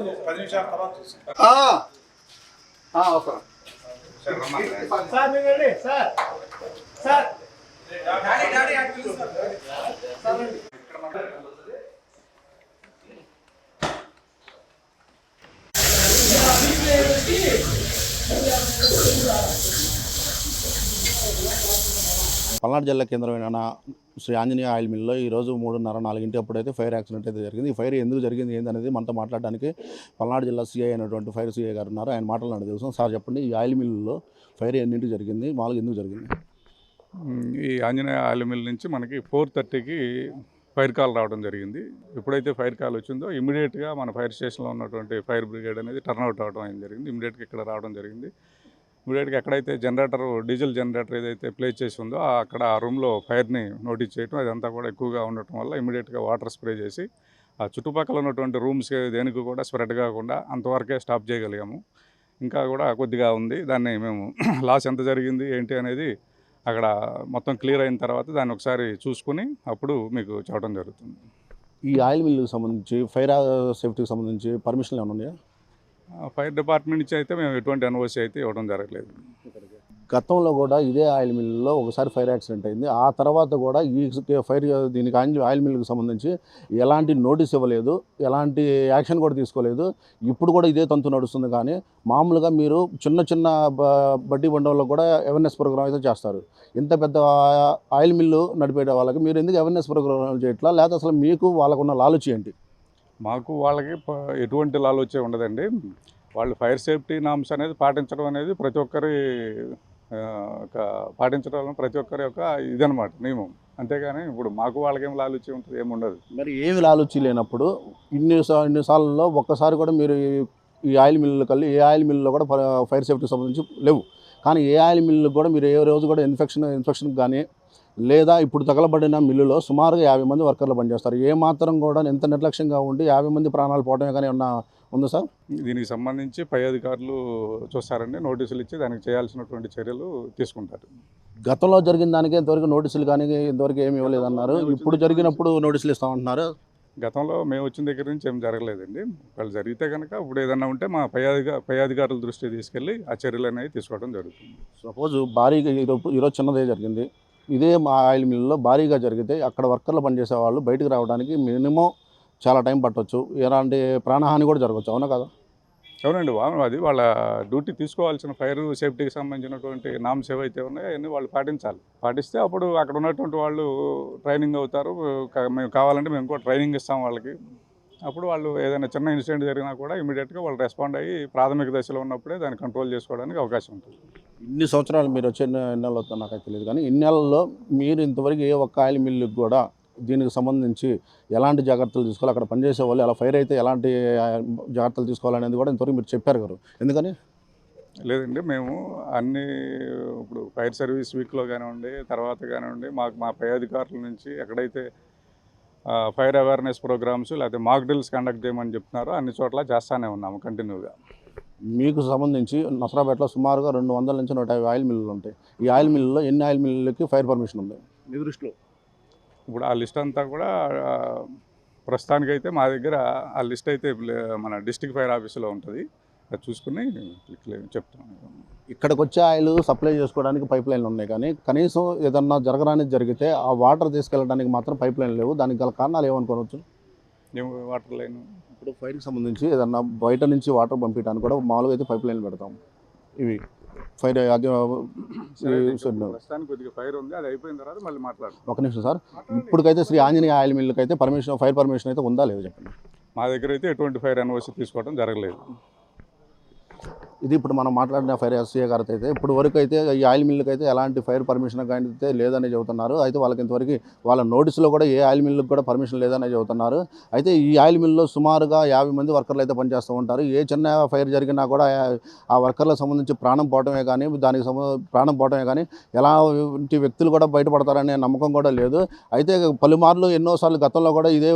10 నిమిషాల తర్వాత చూస్తాను. అవసరం సార్ మీరు రండి సార్ సార్ పల్నాడు జిల్లా కేంద్రమైన శ్రీ ఆంజనేయ ఆయిల్ మిల్లో ఈరోజు 3:30-4 అప్పుడైతే ఫైర్ యాక్సిడెంట్ అయితే జరిగింది. ఈ ఫైర్ ఎందుకు జరిగింది ఏందనేది మనతో మాట్లాడడానికి పల్నాడు జిల్లా సిఐ అయినటువంటి ఫైర్ సిఐ గారు ఉన్నారు. ఆయన మాట్లాడినట్టు తెలుసు. సార్ చెప్పండి, ఈ ఆయిల్ మిల్లులో ఫైర్ ఎన్నింటికి జరిగింది, మామూలుగా ఎందుకు జరిగింది? ఈ ఆంజనేయ ఆయిల్ మిల్ నుంచి మనకి 4:30కి ఫైర్ కాల్ రావడం జరిగింది. ఎప్పుడైతే ఫైర్ కాల్ వచ్చిందో ఇమీడియట్గా మన ఫైర్ స్టేషన్లో ఉన్నటువంటి ఫైర్ బ్రిగేడ్ అనేది టర్న్అవుట్ అవడం అనేది జరిగింది. ఇమీడియట్గా ఇక్కడ రావడం జరిగింది. ఇమీడియట్గా ఎక్కడైతే డీజిల్ జనరేటర్ ఏదైతే ప్లేస్ చేసి ఉందో అక్కడ ఆ రూమ్లో ఫైర్ని నోటీస్ చేయడం, అదంతా కూడా ఎక్కువగా ఉండటం వల్ల ఇమీడియట్గా వాటర్ స్ప్రే చేసి ఆ చుట్టుపక్కల ఉన్నటువంటి రూమ్స్ దేనికి కూడా స్ప్రెడ్ కాకుండా అంతవరకే స్టాప్ చేయగలిగాము. ఇంకా కూడా కొద్దిగా ఉంది, దాన్ని మేము లాస్ ఎంత జరిగింది ఏంటి అనేది అక్కడ మొత్తం క్లియర్ అయిన తర్వాత దాన్ని ఒకసారి చూసుకుని అప్పుడు మీకు చెప్పడం జరుగుతుంది. ఈ ఆయిల్ మిల్లుకి సంబంధించి ఫైర్ సేఫ్టీకి సంబంధించి పర్మిషన్లు ఏమైనా ఉన్నాయా? ఫైర్ డిపార్ట్మెంట్ నుంచి అయితే మేము ఎటువంటి ఎన్ఓసి అయితే ఇవ్వడం జరగలేదు. గతంలో కూడా ఇదే ఆయిల్ మిల్లులో ఒకసారి ఫైర్ యాక్సిడెంట్ అయింది. ఆ తర్వాత కూడా ఈ దీనికి ఆయిల్ మిల్లుకి సంబంధించి ఎలాంటి నోటీస్ ఇవ్వలేదు, ఎలాంటి యాక్షన్ కూడా తీసుకోలేదు. ఇప్పుడు కూడా ఇదే తంతు నడుస్తుంది. కానీ మామూలుగా మీరు చిన్న చిన్న బడ్డీ బండల్లో కూడా అవేర్నెస్ ప్రోగ్రామ్ అయితే చేస్తారు. ఇంత పెద్ద ఆయిల్ మిల్లు నడిపే వాళ్ళకి మీరు ఎందుకు అవేర్నెస్ ప్రోగ్రామ్ చేయట్లా? లేకపోతే అసలు మీకు వాళ్ళకున్న లాలూచి ఏంటి? మాకు వాళ్ళకి ఎటువంటి లాలూచే ఉండదండి. వాళ్ళు ఫైర్ సేఫ్టీ నామ్స్ అనేది పాటించడం అనేది ప్రతి ఒక్కరి యొక్క ఇదనమాట నియమం. అంతేగాని ఇప్పుడు మాకు వాళ్ళకేం లాలూచి ఉంటుంది, ఏముండదు. మరి ఏమి లాలూచి లేనప్పుడు ఇన్నిసార్లలో ఒక్కసారి కూడా మీరు ఈ ఆయిల్ మిల్లులు ఏ ఆయిల్ మిల్లులో కూడా ఫైర్ సేఫ్టీకి సంబంధించి లేవు. కానీ ఏ ఆయిల్ మిల్లులకు కూడా మీరు ఏ రోజు కూడా ఇన్ఫెక్షన్ కానీ లేదా ఇప్పుడు తగలబడిన మిల్లులో సుమారుగా 50 మంది వర్కర్లు పనిచేస్తారు. ఏ మాత్రం కూడా ఎంత నిర్లక్ష్యంగా ఉండి 50 మంది ప్రాణాలు పోవడమే కానీ ఏమన్నా ఉందా సార్? దీనికి సంబంధించి పై అధికారులు చూస్తారండి, నోటీసులు ఇచ్చి దానికి చేయాల్సినటువంటి చర్యలు తీసుకుంటారు. గతంలో జరిగిన దానికి ఇంతవరకు నోటీసులు కానీ ఇంతవరకు ఏమి ఇవ్వలేదన్నారు. ఇప్పుడు జరిగినప్పుడు నోటీసులు ఇస్తామంటున్నారు. గతంలో మేము వచ్చిన దగ్గర నుంచి ఏం జరగలేదండి. వాళ్ళు జరిగితే కనుక ఇప్పుడు ఏదన్నా ఉంటే మా పై అధికారుల దృష్టికి తీసుకెళ్ళి ఆ చర్యలు అనేవి తీసుకోవడం జరుగుతుంది. సపోజ్ భారీగా ఈరోజు చిన్నదే జరిగింది, ఇదే మా ఆయిల్ మిల్లులో భారీగా జరిగితే అక్కడ వర్కర్లు పనిచేసే వాళ్ళు బయటకు రావడానికి మినిమం చాలా టైం పట్టవచ్చు, ఎలాంటి ప్రాణహాని కూడా జరగవచ్చు. అవునా కదా? అవునండి, అది వాళ్ళ డ్యూటీ. తీసుకోవాల్సిన ఫైర్ సేఫ్టీకి సంబంధించినటువంటి నామ్స్ ఏవైతే ఉన్నాయో అవన్నీ వాళ్ళు పాటించాలి. పాటిస్తే అప్పుడు అక్కడ ఉన్నటువంటి వాళ్ళు ట్రైనింగ్ అవుతారు. మేము కావాలంటే మేము కూడా ట్రైనింగ్ ఇస్తాం వాళ్ళకి. అప్పుడు వాళ్ళు ఏదైనా చిన్న ఇన్సిడెంట్ జరిగినా కూడా ఇమీడియట్గా వాళ్ళు రెస్పాండ్ అయ్యి ప్రాథమిక దశలో ఉన్నప్పుడే దాన్ని కంట్రోల్ చేసుకోవడానికి అవకాశం ఉంటుంది. ఇన్ని సంవత్సరాలు మీరు వచ్చే ఎన్నెళ్ళు అవుతుందో నాకైతే తెలియదు. కానీ ఇన్నేళ్లలో మీరు ఇంతవరకు ఏ ఒక్క ఆయిల్ మిల్లుకి కూడా దీనికి సంబంధించి ఎలాంటి జాగ్రత్తలు తీసుకోవాలి, అక్కడ పనిచేసే వాళ్ళు అలా ఫైర్ అయితే ఎలాంటి జాగ్రత్తలు తీసుకోవాలనేది కూడా ఇంతవరకు మీరు చెప్పారు గారు. ఎందుకని లేదండి, మేము అన్ని ఇప్పుడు ఫైర్ సర్వీస్ వీక్లో కానివ్వండి, తర్వాత కానివ్వండి, మా పై అధికారుల నుంచి ఎక్కడైతే ఫైర్ అవేర్నెస్ ప్రోగ్రామ్స్ లేకపోతే మాక్ డ్రిల్స్ కండక్ట్ చేయమని చెప్తున్నారో అన్ని చోట్ల చేస్తూనే ఉన్నాము కంటిన్యూగా. మీకు సంబంధించి నసరాపేటలో సుమారుగా 200 నుంచి 150 ఆయిల్ మిల్లులు ఉంటాయి. ఈ ఆయిల్ మిల్లులో ఎన్ని ఆయిల్ మిల్లులకి ఫైర్ పర్మిషన్ ఉంది మీ దృష్టిలో? ఇప్పుడు ఆ లిస్ట్ అంతా కూడా ప్రస్తుతానికైతే మా దగ్గర ఆ లిస్ట్ అయితే మన డిస్ట్రిక్ట్ ఫైర్ ఆఫీసులో ఉంటుంది. అది చూసుకుని చెప్తాను. ఇక్కడికి వచ్చే ఆయిల్ సప్లై చేసుకోవడానికి పైప్ లైన్లు ఉన్నాయి. కానీ కనీసం ఏదన్నా జరగడానికి జరిగితే ఆ వాటర్ తీసుకెళ్ళడానికి మాత్రం పైప్ లైన్ లేవు. దానికి గల కారణాలు ఏమనుకోవచ్చు? వాటర్ లైన్ ఇప్పుడు ఫైర్కి సంబంధించి ఏదన్నా బయట నుంచి వాటర్ పంపించడానికి కూడా మామూలుగా అయితే పైప్ లైన్లు పెడతాం. ఇవి ఫైర్ ప్రస్తుతానికి కొద్దిగా ఫైర్ ఉంది, అది అయిపోయిన తర్వాత మళ్ళీ మాట్లాడతాం. ఒక నిమిషం సార్, ఇప్పటికైతే శ్రీ ఆంజనేయ ఆయిల్ మిల్లుకి అయితే ఫైర్ పర్మిషన్ అయితే ఉందా లేదా చెప్పండి? మా దగ్గర అయితే ఎటువంటి ఫైర్ ఎన్ఓసి తీసుకోవడం జరగలేదు. ఇది ఇప్పుడు మనం మాట్లాడిన ఫైర్ ఎస్సీఏ గారితో అయితే ఇప్పుడు వరకు అయితే ఈ ఆయిల్ మిల్లుకి అయితే ఎలాంటి ఫైర్ పర్మిషన్ కానీ అయితే లేదని చెబుతున్నారు. అయితే వాళ్ళకి ఇంతవరకు వాళ్ళ నోటీసులో కూడా ఏ ఆయిల్ మిల్లుకి కూడా పర్మిషన్ లేదని చెబుతున్నారు. అయితే ఈ ఆయిల్ మిల్లులో సుమారుగా 50 మంది వర్కర్లు అయితే పనిచేస్తూ ఉంటారు. ఏ చిన్న ఫైర్ జరిగినా కూడా ఆ వర్కర్లకు సంబంధించి ప్రాణం పోవటమే కానీ ఎలాంటి వ్యక్తులు కూడా బయటపడతారనే నమ్మకం కూడా లేదు. అయితే పలుమార్లు ఎన్నోసార్లు గతంలో కూడా ఇదే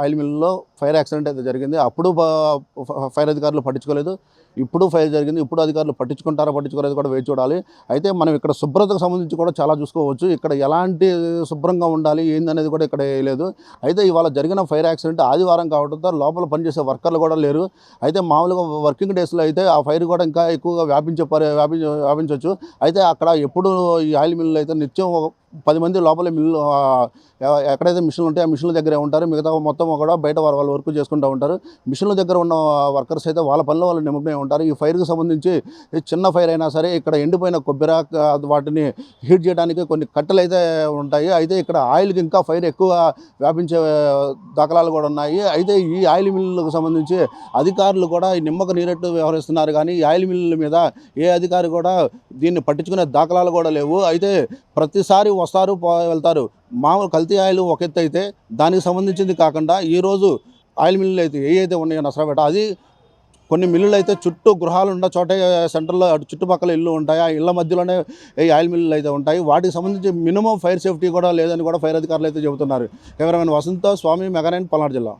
ఆయిల్ మిల్లులో ఫైర్ యాక్సిడెంట్ అయితే జరిగింది. అప్పుడు ఫైర్ అధికారులు పట్టించుకోలేదు. ఇప్పుడు ఫైర్ జరిగింది జరిగింది. ఇప్పుడు అధికారులు పట్టించుకోలేదు కూడా వేచి చూడాలి. అయితే మనం ఇక్కడ శుభ్రతకు సంబంధించి కూడా చాలా చూసుకోవచ్చు. ఇక్కడ ఎలాంటి శుభ్రంగా ఉండాలి ఏందనేది కూడా ఇక్కడ లేదు. అయితే ఇవాళ జరిగిన ఫైర్ యాక్సిడెంట్ ఆదివారం కావడంతో లోపల పనిచేసే వర్కర్లు కూడా లేరు. అయితే మామూలుగా వర్కింగ్ డేస్లో అయితే ఆ ఫైర్ కూడా ఇంకా ఎక్కువగా వ్యాపించవచ్చు. అయితే అక్కడ ఎప్పుడు ఈ ఆయిల్ మిల్లు అయితే నిత్యం 10 మంది లోపల మిల్లు ఎక్కడైతే మిషన్లు ఉంటాయో ఆ మిషన్ల దగ్గరే ఉంటారు. మిగతా మొత్తం కూడా బయట వాళ్ళ వర్క్ చేసుకుంటూ ఉంటారు. మిషన్ల దగ్గర ఉన్న వర్కర్స్ అయితే వాళ్ళ పనిలో వాళ్ళు నిమగ్నమై ఉంటారు. ఈ ఫైర్కి సంబంధించి చిన్న ఫైర్ అయినా సరే ఇక్కడ ఎండిపోయిన కొబ్బరి వాటిని హీట్ చేయడానికి కొన్ని కట్టెలు అయితే ఉంటాయి. అయితే ఇక్కడ ఆయిల్కి ఇంకా ఫైర్ ఎక్కువ వ్యాపించే దాఖలాలు కూడా ఉన్నాయి. అయితే ఈ ఆయిల్ మిల్లులకు సంబంధించి అధికారులు కూడా ఈ నిమ్మక నీరెట్టు వ్యవహరిస్తున్నారు. కానీ ఈ ఆయిల్ మిల్లుల మీద ఏ అధికారి కూడా దీన్ని పట్టించుకునే దాఖలాలు కూడా లేవు. అయితే ప్రతిసారి వస్తారు వెళ్తారు. మామూలు కల్తీ ఆయిల్ ఒక ఎత్తు అయితే దానికి సంబంధించింది కాకుండా ఈరోజు ఆయిల్ మిల్లులు అయితే ఏవైతే ఉన్నాయో నసరాపేట అది కొన్ని మిల్లులు అయితే చుట్టూ గృహాలు ఉన్న చోటే సెంటర్లో అటు చుట్టుపక్కల ఇల్లు ఉంటాయి. ఆ ఇళ్ళ మధ్యలోనే ఈ ఆయిల్ మిల్లులు అయితే ఉంటాయి. వాటికి సంబంధించి మినిమం ఫైర్ సేఫ్టీ కూడా లేదని కూడా ఫైర్ అధికారులు అయితే చెబుతున్నారు. కెమెరామెన్ వసంత స్వామి, మెగానైన్, పల్నాడు జిల్లా.